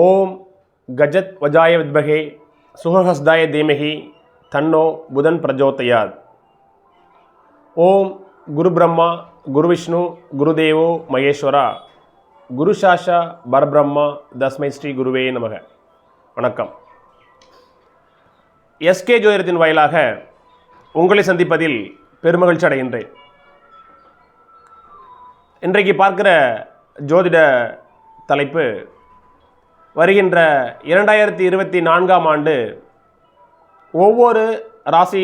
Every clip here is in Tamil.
ஓம் கஜத் வஜாய வித்மஹே சுகஹஸ்தாய தீமஹி தன்னோ புதன் பிரஜோதயாத். ஓம் குரு பிரம்மா குரு விஷ்ணு குருதேவோ மகேஸ்வரா குரு சாஷா பரபிரம்மா தஸ்மை ஸ்ரீ குருவே நமக. வணக்கம். எஸ்கே ஜோதிடத்தின் வாயிலாக உங்களை சந்திப்பதில் பெருமகிழ்ச்சி அடைகின்றேன். இன்றைக்கு பார்க்கிற ஜோதிட தலைப்பு வருகின்ற 2024ஆம் ஆண்டு ஒவ்வொரு ராசி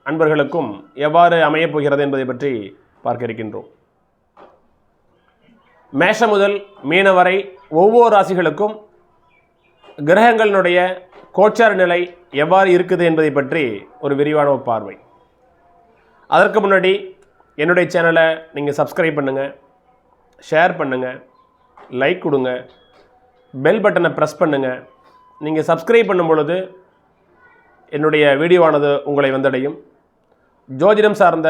அன்பர்களுக்கும் எவ்வாறு அமையப் போகிறது என்பதை பற்றி பார்க்க இருக்கின்றோம். மேஷம் முதல் மீன வரை ஒவ்வொரு ராசிகளுக்கும் கிரகங்களினுடைய கோச்சார நிலை எவ்வாறு இருக்குது என்பதை பற்றி ஒரு விரிவான பார்வை. அதற்கு முன்னாடி என்னுடைய சேனலை நீங்கள் சப்ஸ்கிரைப் பண்ணுங்கள், ஷேர் பண்ணுங்கள், லைக் கொடுங்க, பெல் பட்டனை ப்ரெஸ் பண்ணுங்கள். நீங்கள் சப்ஸ்கிரைப் பண்ணும் பொழுது என்னுடைய வீடியோவானது உங்களை வந்தடையும். ஜோதிடம் சார்ந்த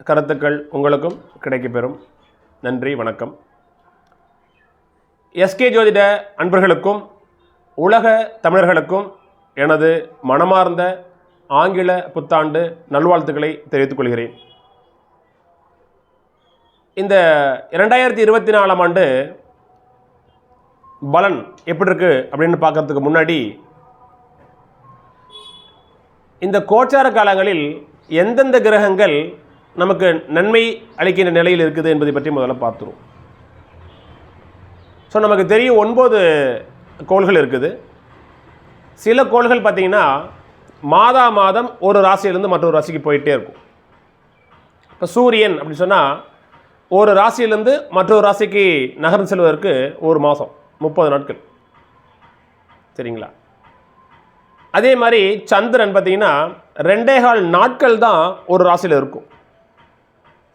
கருத்துக்கள் உங்களுக்கும் கிடைக்கப்பெறும். நன்றி, வணக்கம். எஸ்கே ஜோதிட அன்பர்களுக்கும் உலக தமிழர்களுக்கும் எனது மனமார்ந்த ஆங்கில புத்தாண்டு நல்வாழ்த்துக்களை தெரிவித்துக் கொள்கிறேன். இந்த 2024ஆம் ஆண்டு பலன் எப்படி இருக்கு அப்படின்னு பார்க்கறதுக்கு முன்னாடி இந்த கோச்சார காலங்களில் எந்தெந்த கிரகங்கள் நமக்கு நன்மை அளிக்கின்ற நிலையில் இருக்குது என்பதை பற்றி முதல்ல பார்த்துருவோம். ஸோ நமக்கு தெரியும் 9 கோள்கள் இருக்குது. சில கோள்கள் பார்த்திங்கன்னா மாதம் ஒரு ராசியிலேருந்து மற்றொரு ராசிக்கு போயிட்டே இருக்கும். இப்போ சூரியன் அப்படின்னு சொன்னால் ஒரு ராசியிலேருந்து மற்றொரு ராசிக்கு நகர்ந்து செல்வதற்கு ஒரு மாதம் 30 நாட்கள், சரிங்களா? அதே மாதிரி சந்திரன் பார்த்திங்கன்னா 2.25 நாட்கள் தான் ஒரு ராசியில் இருக்கும்.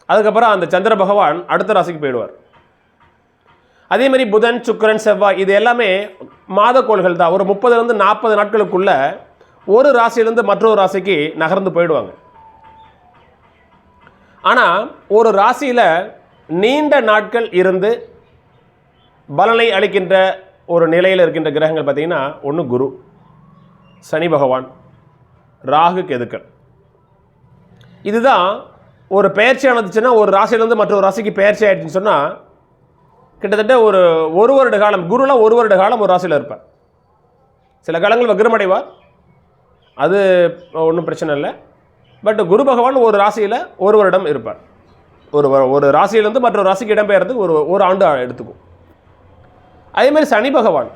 அதுக்கப்புறம் அந்த சந்திர பகவான் அடுத்த ராசிக்கு போயிடுவார். அதே மாதிரி புதன், சுக்கிரன், செவ்வாய் இது எல்லாமே மாதக்கோள்கள் தான். ஒரு 30லேருந்து 40 நாட்களுக்குள்ள ஒரு ராசியிலேருந்து மற்றொரு ராசிக்கு நகர்ந்து போயிடுவாங்க. ஆனால் ஒரு ராசியில் நீண்ட நாட்கள் இருந்து பலனை அளிக்கின்ற ஒரு நிலையில் இருக்கின்ற கிரகங்கள் பார்த்திங்கன்னா ஒன்று குரு, சனி பகவான், ராகு, கேதுக்கள். இதுதான் ஒரு பெயர்ச்சி ஆனதுச்சுன்னா ஒரு ராசியிலேருந்து மற்றொரு ராசிக்கு பெயர்ச்சி ஆகிடுச்சுன்னு சொன்னால் கிட்டத்தட்ட ஒரு வருட காலம், குருலாம் ஒரு வருட காலம் ஒரு ராசியில் இருப்பார். சில காலங்கள் வக்ரமடைவார், அது ஒன்றும் பிரச்சனை இல்லை. பட் குரு பகவான் ஒரு ராசியில் ஒரு வருடம் இருப்பார். ஒரு ராசியிலேருந்து மற்றொரு ராசிக்கு இடம்பெயர்றதுக்கு ஒரு ஆண்டு எடுத்துக்கும். அதேமாதிரி சனி பகவான்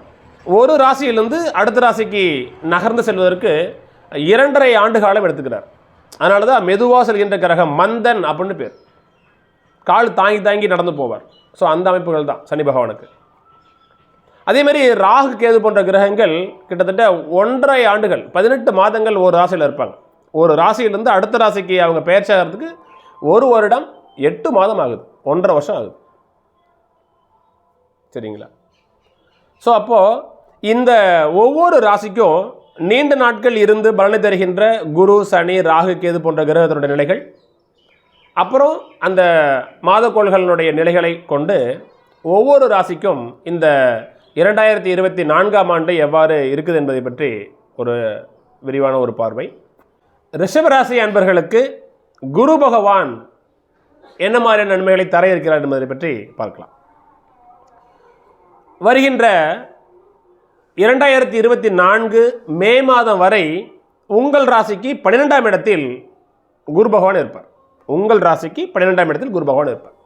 ஒரு ராசியிலிருந்து அடுத்த ராசிக்கு நகர்ந்து செல்வதற்கு 2.5 ஆண்டு காலம் எடுத்துக்கிறார். அதனால தான் மெதுவாக செல்கின்ற கிரகம், மந்தன் அப்படின்னு பேர். கால் தாங்கி தாங்கி நடந்து போவார். ஸோ அந்த அமைப்புகள் தான் சனி பகவானுக்கு. அதேமாதிரி ராகு, கேது போன்ற கிரகங்கள் கிட்டத்தட்ட 1.5 ஆண்டுகள் 18 மாதங்கள் ஒரு ராசியில் இருப்பாங்க. ஒரு ராசியிலிருந்து அடுத்த ராசிக்கு அவங்க பெயர்ச்சி ஆகிறதுக்கு ஒரு வருடம் 8 மாதம் ஆகுது, 1.5 வருஷம் ஆகுது, சரிங்களா? ஸோ அப்போது இந்த ஒவ்வொரு ராசிக்கும் நீண்ட நாட்கள் இருந்து பலனை தருகின்ற குரு, சனி, ராகு, கேது போன்ற கிரகத்தினுடைய நிலைகள், அப்புறம் அந்த மாதக்கோள்களினுடைய நிலைகளை கொண்டு ஒவ்வொரு ராசிக்கும் இந்த 2024ஆம் ஆண்டு எவ்வாறு இருக்குது என்பதை பற்றி ஒரு விரிவான ஒரு பார்வை. ரிஷபராசி அன்பர்களுக்கு குரு பகவான் என்ன மாதிரியான நன்மைகளை தர இருக்கிறார் என்பதை பற்றி பார்க்கலாம். வருகின்ற 2024 மே மாதம் வரை உங்கள் ராசிக்கு 12ஆம் இடத்தில் குரு பகவான் இருப்பார். உங்கள் ராசிக்கு 12ஆம் இடத்தில் குரு பகவான் இருப்பார்.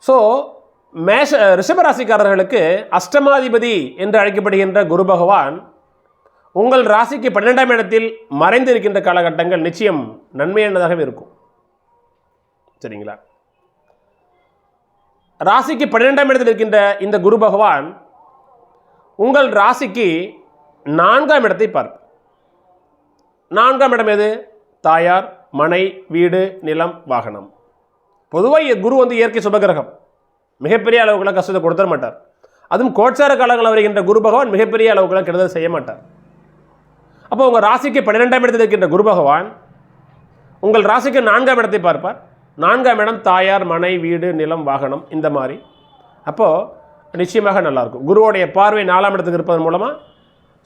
ஸோ ரிஷபராசிக்காரர்களுக்கு அஷ்டமாதிபதி என்று அழைக்கப்படுகின்ற குரு பகவான் உங்கள் ராசிக்கு 12ஆம் இடத்தில் மறைந்து இருக்கின்ற காலகட்டங்கள் நிச்சயம் நன்மையானதாகவே இருக்கும், சரிங்களா? ராசிக்கு 12ஆம் இடத்தில் இருக்கின்ற இந்த குரு பகவான் உங்கள் ராசிக்கு 4ஆம் இடத்தை பார்ப்பார். 4ஆம் இடம் எது? தாயார், மனை, வீடு, நிலம், வாகனம். பொதுவாக குரு இயற்கை சுபகிரகம், மிகப்பெரிய அளவுக்குலாம் கஷ்டத்தை கொடுத்துட மாட்டார். அதுவும் கோச்சார காலங்களில் வருகின்ற குரு பகவான் மிகப்பெரிய அளவுக்குலாம் கெடுதல் செய்ய மாட்டார். அப்போ உங்கள் ராசிக்கு 12ஆம் இடத்தில் இருக்கின்ற குரு பகவான் உங்கள் ராசிக்கு 4ஆம் இடத்தை பார்ப்பார். 4ஆம் இடம் தாயார், மனை, வீடு, நிலம், வாகனம் இந்த மாதிரி. அப்போது நிச்சயமாக நல்லாயிருக்கும். குருவோடைய பார்வை 4ஆம் இடத்துக்கு இருப்பதன் மூலமாக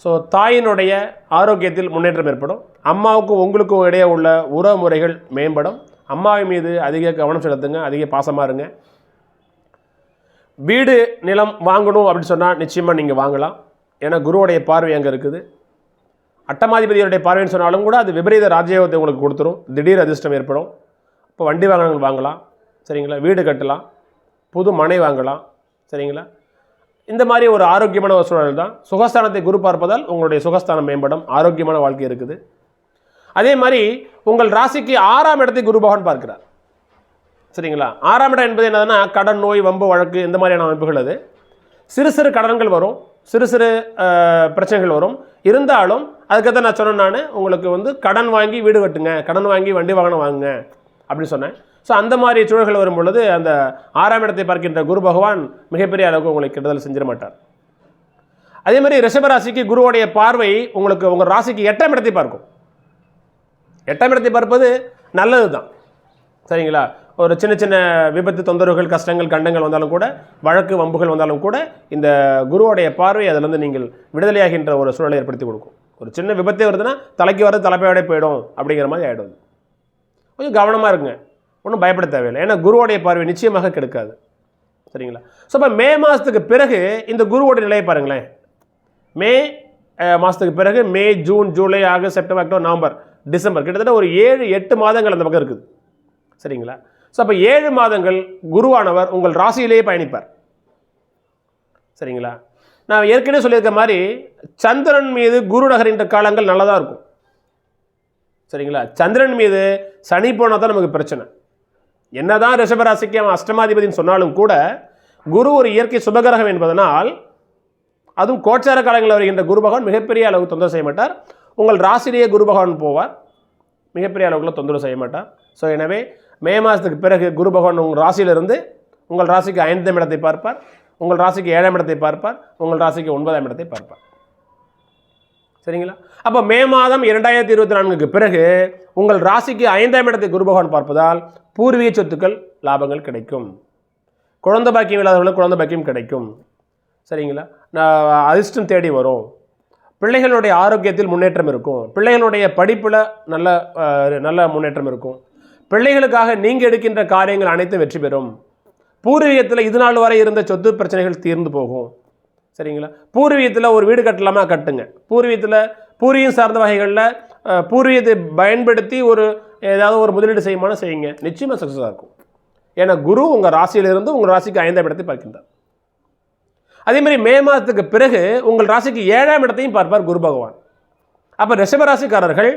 ஸோ தாயினுடைய ஆரோக்கியத்தில் முன்னேற்றம் ஏற்படும். அம்மாவுக்கும் உங்களுக்கும் இடையே உள்ள உறவு முறைகள் மேம்படும். அம்மாவின் மீது அதிக கவனம் செலுத்துங்க, அதிக பாசமாக இருங்க. வீடு நிலம் வாங்கணும் அப்படின்னு சொன்னால் நிச்சயமாக நீங்கள் வாங்கலாம். ஏன்னா குருவோடைய பார்வை அங்கே இருக்குது. அட்டமாதிபதியோடைய பார்வைன்னு சொன்னாலும் கூட அது விபரீத ராஜயோகத்தை உங்களுக்கு கொடுத்துரும். திடீர் அதிர்ஷ்டம் ஏற்படும். இப்போ வண்டி வாகனங்கள் வாங்கலாம், சரிங்களா? வீடு கட்டலாம், புது மனை வாங்கலாம், சரிங்களா? இந்த மாதிரி ஒரு ஆரோக்கியமான ஒரு சூழல் தான். சுகஸ்தானத்தை குரு பார்ப்பதால் உங்களுடைய சுகஸ்தானம் மேம்படும், ஆரோக்கியமான வாழ்க்கை இருக்குது. அதே மாதிரி உங்கள் ராசிக்கு 6ஆம் இடத்தை குரு பகவான் பார்க்கிறார், சரிங்களா? 6ஆம் இடம் என்பது என்னதுன்னா கடன், நோய், வம்பு, வழக்கு இந்த மாதிரியான அமைப்புகள். அது சிறு சிறு கடன்கள் வரும், சிறு சிறு பிரச்சனைகள் வரும். இருந்தாலும் அதுக்கதான் நான் சொன்னேன், நான் உங்களுக்கு வந்து கடன் வாங்கி வீடு கட்டுங்க, கடன் வாங்கி வண்டி வாகனம் வாங்குங்க அப்படின்னு சொன்னேன். ஸோ அந்த மாதிரி சூழல்கள் வரும் பொழுது அந்த 6ஆம் இடத்தை பார்க்கின்ற குரு பகவான் மிகப்பெரிய அளவுக்கு உங்களுக்கு கெடுதல் செஞ்சிட மாட்டார். அதே மாதிரி ரிஷபராசிக்கு குருவோடைய பார்வை உங்களுக்கு உங்கள் ராசிக்கு 8ஆம் இடத்தை பார்க்கும். 8ஆம் இடத்தை பார்ப்பது நல்லது தான், சரிங்களா? ஒரு சின்ன சின்ன விபத்து, தொந்தரவுகள், கஷ்டங்கள், கண்டங்கள் வந்தாலும் கூட, வழக்கு வம்புகள் வந்தாலும் கூட இந்த குருவோடைய பார்வை அதிலிருந்து நீங்கள் விடுதலையாகின்ற ஒரு சூழலை ஏற்படுத்தி கொடுக்கும். ஒரு சின்ன விபத்தே வருதுன்னா தலைக்கு வரது தலைப்பையோட போயிடும் அப்படிங்கிற மாதிரி ஆகிடும். கொஞ்சம் கவனமாக இருக்குங்க, ஒன்றும் பயப்பட தேவையில்லை. ஏன்னா குருவோடைய பார்வை நிச்சயமாக கெடுக்காது, சரிங்களா? ஸோ இப்போ மே மாதத்துக்கு பிறகு இந்த குருவோடைய நிலையை பாருங்களேன். மே மாதத்துக்கு பிறகு May, June, July, August, September, October, November, December, கிட்டத்தட்ட ஒரு 7-8 மாதங்கள் அந்த பக்கம் இருக்குது, சரிங்களா? ஸோ அப்போ 7 மாதங்கள் குருவானவர் உங்கள் ராசியிலேயே பயணிப்பார், சரிங்களா? நான் ஏற்கனவே சொல்லியிருக்க மாதிரி சந்திரன் மீது குரு நகரின்ற காலங்கள் நல்லா தான் இருக்கும், சரிங்களா? சந்திரன் மீது சனி போனால் தான் நமக்கு பிரச்சனை. என்னதான் ரிஷபராசிக்கு அவன் அஷ்டமாதிபதினு சொன்னாலும் கூட குரு ஒரு இயற்கை சுபகிரகம் என்பதனால், அதுவும் கோச்சார காலங்களில் வருகின்ற குரு பகவான் மிகப்பெரிய அளவுக்கு தொந்தரவு செய்ய மாட்டார். உங்கள் ராசிலேயே குரு பகவான் போவார், மிகப்பெரிய அளவுக்குள்ள தொந்தரவு செய்ய மாட்டார். ஸோ எனவே மே மாதத்துக்கு பிறகு குரு பகவான் உங்கள் ராசியிலிருந்து உங்கள் ராசிக்கு 5ஆம் இடத்தை பார்ப்பார், உங்கள் ராசிக்கு 7ஆம் இடத்தை பார்ப்பார், உங்கள் ராசிக்கு 9ஆம் இடத்தை பார்ப்பார், சரிங்களா? அப்போ மே மாதம் 2024க்கு பிறகு உங்கள் ராசிக்கு 5ஆம் இடத்தை குரு பகவான் பார்ப்பதால் பூர்வீக சொத்துக்கள் லாபங்கள் கிடைக்கும். குழந்தை பாக்கியம் இல்லாதவர்களுக்கு குழந்தை பாக்கியம் கிடைக்கும், சரிங்களா? அதிர்ஷ்டம் தேடி வரும். பிள்ளைகளுடைய ஆரோக்கியத்தில் முன்னேற்றம் இருக்கும். பிள்ளைகளுடைய படிப்பில் நல்ல முன்னேற்றம் இருக்கும். பிள்ளைகளுக்காக நீங்கள் எடுக்கின்ற காரியங்கள் அனைத்தும் வெற்றி பெறும். பூர்வீகத்தில் இது நாள் வரை இருந்த சொத்து பிரச்சனைகள் தீர்ந்து போகும், சரிங்களா? பூர்வீகத்தில் ஒரு வீடு கட்டலாமா, கட்டுங்க. பூர்வீகம் சார்ந்த வகைகளில் பூர்வீகத்தை பயன்படுத்தி ஏதாவது ஒரு முதலீடு செய்யுங்க, நிச்சயமாக சக்ஸஸாக இருக்கும். ஏன்னா குரு உங்கள் ராசியிலிருந்து உங்கள் ராசிக்கு 5ஆம் இடத்தை பார்க்கின்றார். அதே மாதிரி மே மாதத்துக்கு பிறகு உங்கள் ராசிக்கு 7ஆம் இடத்தையும் பார்ப்பார் குரு பகவான். அப்போ ரிஷபராசிக்காரர்கள்,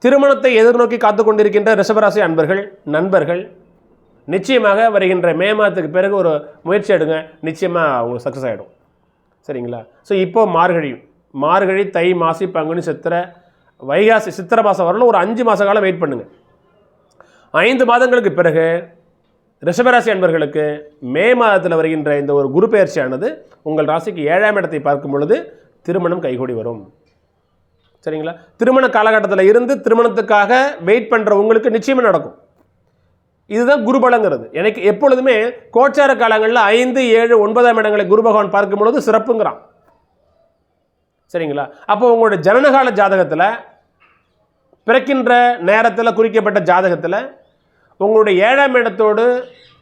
திருமணத்தை எதிர்நோக்கி காத்து கொண்டிருக்கின்ற ரிஷபராசி அன்பர்கள், நண்பர்கள், நிச்சயமாக வருகின்ற மே மாதத்துக்கு பிறகு ஒரு முயற்சி எடுங்க, நிச்சயமாக உங்களுக்கு சக்ஸஸ் ஆகிடும், சரிங்களா? ஸோ இப்போ மார்கழி, தை, மாசி, பங்குனி, சித்திரை, வைகாசி, சித்திரை மாதம் வரலும் ஒரு 5 மாத காலம் வெயிட் பண்ணுங்கள். 5 மாதங்களுக்கு பிறகு ரிஷபராசி அன்பர்களுக்கு மே மாதத்தில் வருகின்ற இந்த ஒரு குரு பெயர்ச்சியானது உங்கள் ராசிக்கு 7ஆம் இடத்தை பார்க்கும் பொழுது திருமணம் கைகூடி வரும், சரிங்களா? திருமண காலகட்டத்தில் இருந்து திருமணத்துக்காக வெயிட் பண்ணுற உங்களுக்கு நிச்சயமாக நடக்கும். இதுதான் குருபலங்கிறது. எனக்கு எப்பொழுதுமே கோச்சார காலங்களில் 5, 7, 9ஆம் இடங்களை குரு பகவான் பார்க்கும் பொழுது சிறப்புங்கிறான், சரிங்களா? அப்போ உங்களோட ஜனனகால ஜாதகத்தில் பிறக்கின்ற நேரத்தில் குறிக்கப்பட்ட ஜாதகத்தில் உங்களுடைய 7ஆம் இடத்தோடு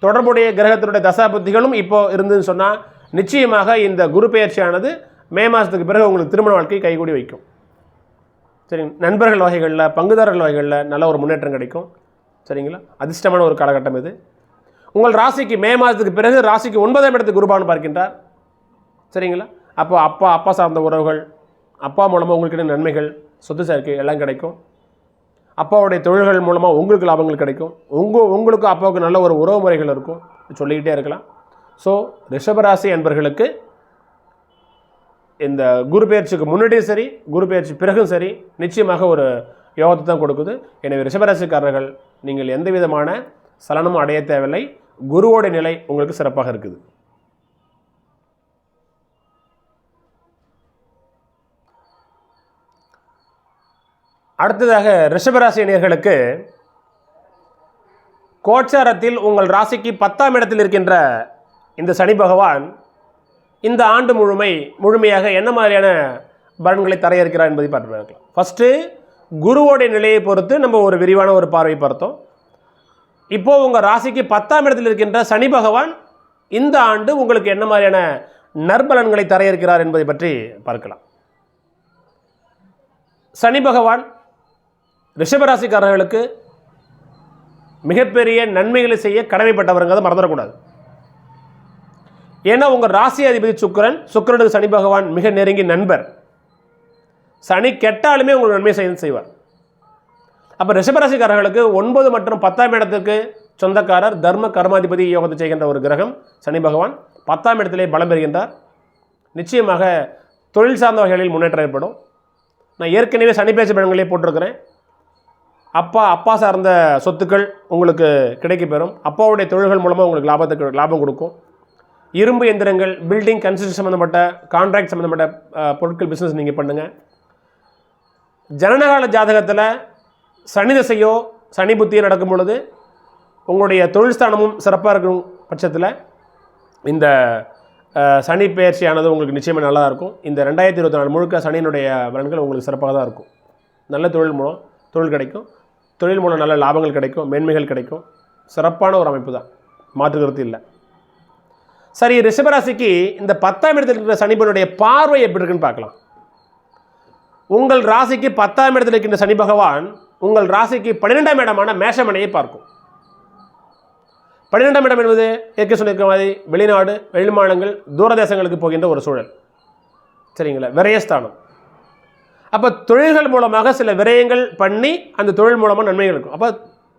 தொடர்புடைய கிரகத்தினுடைய தசாபுத்திகளும் இப்போ இருந்துன்னு சொன்னால் நிச்சயமாக இந்த குரு பெயர்ச்சியானது மே மாதத்துக்கு பிறகு உங்களுக்கு திருமண வாழ்க்கை கைகூடி வைக்கும், சரிங்க? நண்பர்கள் வகைகளில், பங்குதாரர்கள் வகைகளில் நல்ல ஒரு முன்னேற்றம் கிடைக்கும், சரிங்களா? அதிர்ஷ்டமான ஒரு காலகட்டம் இது. உங்கள் ராசிக்கு மே மாதத்துக்கு பிறகு ராசிக்கு 9ஆம் இடத்துக்கு குருபான் பார்க்கின்றார், சரிங்களா? அப்போ அப்பா சார்ந்த உறவுகள், அப்பா மூலமாக உங்களுக்கு நன்மைகள், சொத்து சேர்க்கை எல்லாம் கிடைக்கும். அப்பாவுடைய தொழில்கள் மூலமாக உங்களுக்கு லாபங்கள் கிடைக்கும். உங்களுக்கு அப்பாவுக்கு நல்ல ஒரு உறவு முறைகள் இருக்கும், சொல்லிக்கிட்டே இருக்கலாம். ஸோ ரிஷபராசி என்பர்களுக்கு இந்த குரு பெயர்ச்சிக்கு முன்னாடியும் சரி, குரு பெயர்ச்சி பிறகும் சரி, நிச்சயமாக ஒரு யோகத்தை தான் கொடுக்குது. எனவே ரிஷபராசிக்காரர்கள் நீங்கள் எந்த விதமான சலனமும் அடைய தேவையில்லை. குருவோட நிலை உங்களுக்கு சிறப்பாக இருக்குது. அடுத்ததாக ரிஷபராசி நேயர்களுக்கு கோச்சாரத்தில் உங்கள் ராசிக்கு 10ஆம் இடத்தில் இருக்கின்ற இந்த சனி பகவான் இந்த ஆண்டு முழுமையாக என்ன மாதிரியான பலன்களை தர இருக்கிறார் என்பதை பார்க்கலாம். ஃபஸ்ட்டு குருவோடைய நிலையை பொறுத்து நம்ம ஒரு விரிவான ஒரு பார்வை பார்த்தோம். இப்போது உங்கள் ராசிக்கு 10ஆம் இடத்தில் இருக்கின்ற சனி பகவான் இந்த ஆண்டு உங்களுக்கு என்ன மாதிரியான நற்பலன்களை தர இருக்கிறார் என்பதை பற்றி பார்க்கலாம். சனி பகவான் ரிஷபராசிக்காரர்களுக்கு மிகப்பெரிய நன்மைகளை செய்ய கடமைப்பட்டவருங்கிறத மறந்துடக்கூடாது. ஏன்னா உங்கள் ராசி அதிபதி சுக்கிரனுக்கு சனி பகவான் மிக நெருங்கி நண்பர். சனி கெட்டாலுமே உங்களுக்கு நன்மை செய்வார். அப்போ ரிஷபராசிக்காரர்களுக்கு 9 மற்றும் 10ஆம் இடத்துக்கு சொந்தக்காரர், தர்ம கர்மாதிபதி யோகத்தை செய்கின்ற ஒரு கிரகம் சனி பகவான் 10ஆம் இடத்திலே பலம் பெறுகின்றார். நிச்சயமாக தொழில் சார்ந்த வகைகளில் முன்னேற்றம் ஏற்படும். நான் ஏற்கனவே சனி பேச்சு பலன்களே போட்டிருக்கிறேன். அப்பா சார்ந்த சொத்துக்கள் உங்களுக்கு கிடைக்க பெறும். அப்பாவுடைய தொழில்கள் மூலமாக உங்களுக்கு லாபம் கொடுக்கும். இரும்பு எந்திரங்கள், பில்டிங், கன்ஸ்ட்ரக்ஷன் சம்மந்தப்பட்ட கான்ட்ராக்ட் சம்மந்தப்பட்ட பொருட்கள் பிஸ்னஸ் நீங்கள் பண்ணுங்கள். ஜனனகால ஜாதகத்தில் சனி திசையோ சனி புத்தியோ நடக்கும் பொழுது உங்களுடைய தொழில் ஸ்தானமும் சிறப்பாக இருக்கும் பட்சத்தில் இந்த சனி பயிற்சியானது உங்களுக்கு நிச்சயமாக நல்லா இருக்கும். இந்த 2024 முழுக்க சனியினுடைய பலன்கள் உங்களுக்கு சிறப்பாக தான் இருக்கும். நல்ல தொழில் கிடைக்கும். தொழில் மூலம் நல்ல லாபங்கள் கிடைக்கும், மேன்மைகள் கிடைக்கும். சிறப்பான ஒரு அமைப்பு தான், மாற்றுக்கிறது இல்லை. சரி, ரிஷபராசிக்கு இந்த 10ஆம் இடத்தில் இருக்கிற சனிபனுடைய பார்வை எப்படி இருக்குன்னு பார்க்கலாம். உங்கள் ராசிக்கு 10ஆம் இடத்தில் இருக்கின்ற சனி பகவான் உங்கள் ராசிக்கு 12ஆம் இடமான மேஷமனையை பார்க்கும். 12ஆம் இடம் என்பது ஏற்கனவே சொல்லியிருக்க மாதிரி வெளிநாடு, வெளிமாநிலங்கள், தூரதேசங்களுக்கு போகின்ற ஒரு சூழல். சரிங்களா, விரயஸ்தானம். அப்போ தொழில்கள் மூலமாக சில விரயங்கள் பண்ணி அந்த தொழில் மூலமாக நன்மைகள் இருக்கும். அப்போ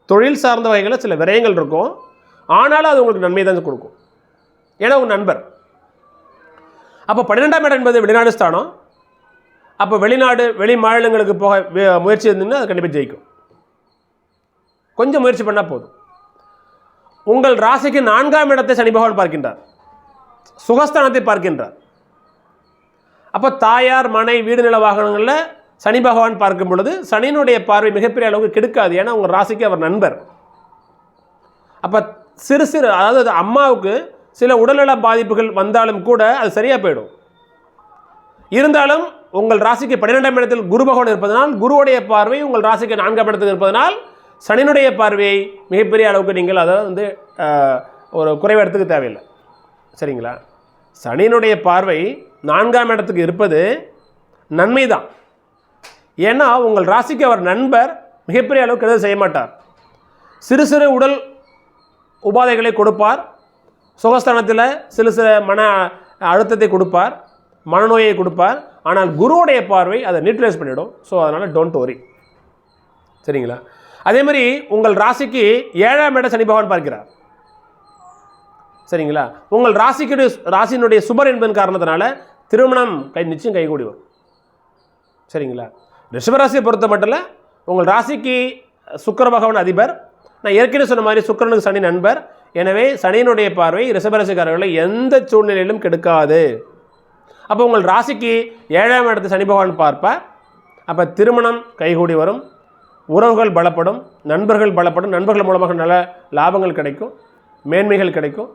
தொழில் சார்ந்த வகைகளில் சில விரயங்கள் இருக்கும், ஆனாலும் அது உங்களுக்கு நன்மை தான் கொடுக்கும். ஏன்னா உங்கள் நண்பர். அப்போ 12ஆம் இடம் என்பது வெளிநாடு ஸ்தானம். அப்போ வெளிநாடு, வெளி மாநிலங்களுக்கு போக முயற்சி இருந்தீங்கன்னா அது கண்டிப்பாக ஜெயிக்கும். கொஞ்சம் முயற்சி பண்ணால் போதும். உங்கள் ராசிக்கு 4ஆம் இடத்தை சனி பகவான் பார்க்கின்றார், சுகஸ்தானத்தை பார்க்கின்றார். அப்போ தாயார், மனை, வீடு, நில, வாகனங்களில் சனி பகவான் பார்க்கும் பொழுது சனியினுடைய பார்வை மிகப்பெரிய அளவுக்கு கெடுக்காது. ஏன்னா உங்கள் ராசிக்கு அவர் நண்பர். அப்போ சிறு அதாவது அம்மாவுக்கு சில உடல்நல பாதிப்புகள் வந்தாலும் கூட அது சரியாக போயிடும். இருந்தாலும் உங்கள் ராசிக்கு 12ஆம் இடத்தில் குரு பகவான் இருப்பதனால் குருவுடைய பார்வை உங்கள் ராசிக்கு 4ஆம் இடத்தில் இருப்பதனால் சனியினுடைய பார்வையை மிகப்பெரிய அளவுக்கு நீங்கள் அதை ஒரு குறைவு இடத்துக்கு தேவையில்லை. சரிங்களா, சனியினுடைய பார்வை 4ஆம் இடத்துக்கு இருப்பது நன்மை தான். ஏன்னா உங்கள் ராசிக்கு அவர் நண்பர், மிகப்பெரிய அளவுக்கு எதுவும் செய்ய மாட்டார். சிறு உடல் உபாதைகளை கொடுப்பார். சுகஸ்தானத்தில் சில மன அழுத்தத்தை கொடுப்பார், மனநோயை கொடுப்பார். ஆனால் குருவுடைய பார்வை அதை நியூட்ரலைஸ் பண்ணிவிடும். ஸோ அதனால் டோன்ட் வரி. சரிங்களா, அதே மாதிரி உங்கள் ராசிக்கு 7ஆம் இடம் சனி பகவான் பார்க்கிறார். சரிங்களா, உங்கள் ராசியினுடைய சுபர் என்பதன் காரணத்தினால திருமணம் நிச்சயம் கைகூடி வரும். சரிங்களா, ரிஷபராசியை பொறுத்த மட்டும் உங்கள் ராசிக்கு சுக்கிர பகவான் அதிபர். நான் ஏற்கனவே சொன்ன மாதிரி சுக்கிரனுக்கு சனி நண்பர். எனவே சனியினுடைய பார்வை ரிஷபராசிக்காரர்களை எந்த சூழ்நிலையிலும் கெடுக்காது. அப்போ உங்கள் ராசிக்கு 7ஆம் இடத்தை சனி பகவான் பார்ப்பார். அப்போ திருமணம் கைகூடி வரும், உறவுகள் பலப்படும், நண்பர்கள் பலப்படும். நண்பர்கள் மூலமாக நல்ல லாபங்கள் கிடைக்கும், மேன்மைகள் கிடைக்கும்.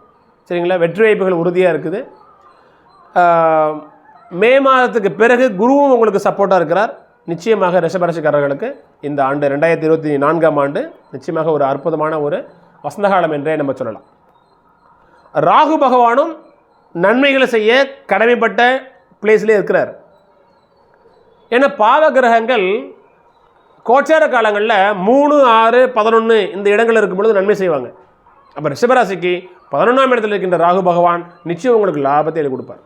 சரிங்களா, வெற்றி வாய்ப்புகள் உறுதியாக இருக்குது. மே மாதத்துக்கு பிறகு குருவும் உங்களுக்கு சப்போர்ட்டாக இருக்கிறார். நிச்சயமாக ரிஷபராசிக்காரர்களுக்கு இந்த ஆண்டு 2024ஆம் ஆண்டு நிச்சயமாக ஒரு அற்புதமான ஒரு வசந்தகாலம் என்றே நம்ம சொல்லலாம். ராகு பகவானும் நன்மைகளை செய்ய கடமைப்பட்ட பிளேஸ்லேயே இருக்கிறார். ஏன்னா பாவ கிரகங்கள் கோச்சார காலங்களில் 3, 6, 11 இந்த இடங்கள் இருக்கும் பொழுது நன்மை செய்வாங்க. அப்போ ரிஷபராசிக்கு 11ஆம் இடத்தில் இருக்கின்ற ராகு பகவான் நிச்சயம் உங்களுக்கு லாபத்தை கொடுப்பார்.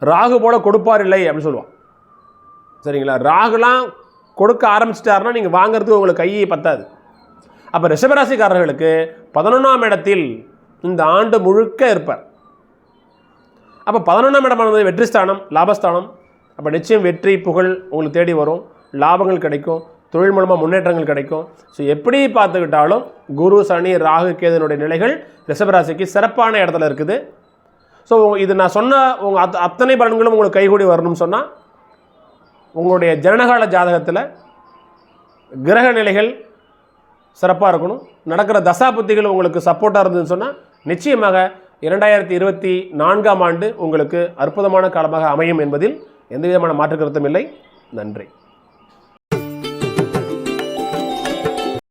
ராகு போல கொடுப்பார் இல்லை அப்படின்னு சொல்லுவான். சரிங்களா, ராகுலாம் கொடுக்க ஆரம்பிச்சிட்டாருன்னா நீங்கள் வாங்கிறதுக்கு உங்களுக்கு கையை பத்தாது. அப்போ ரிஷபராசிக்காரர்களுக்கு 11ஆம் இடத்தில் இந்த ஆண்டு முழுக்க இருப்பார். அப்போ 11ஆம் இடமானது வெற்றி ஸ்தானம், லாபஸ்தானம். அப்போ நிச்சயம் வெற்றி, புகழ் உங்களுக்கு தேடி வரும், லாபங்கள் கிடைக்கும், தொழில் மூலமாக முன்னேற்றங்கள் கிடைக்கும். ஸோ எப்படி பார்த்துக்கிட்டாலும் குரு, சனி, ராகு, கேதுனுடைய நிலைகள் ரிஷபராசிக்கு சிறப்பான இடத்துல இருக்குது. ஸோ இது நான் சொன்ன உங்கள் அத்தனை பலன்களும் உங்களுக்கு கைகூடி வரணும்னு சொன்னால் உங்களுடைய ஜனனகால ஜாதகத்தில் கிரக நிலைகள் சிறப்பாக இருக்கணும். நடக்கிற தசாபுத்திகள் உங்களுக்கு சப்போர்ட்டாக இருந்ததுன்னு சொன்னால் நிச்சயமாக 2024ஆம் ஆண்டு உங்களுக்கு அற்புதமான காலமாக அமையும் என்பதில் எந்த விதமான மாற்று கருத்தும் இல்லை. நன்றி.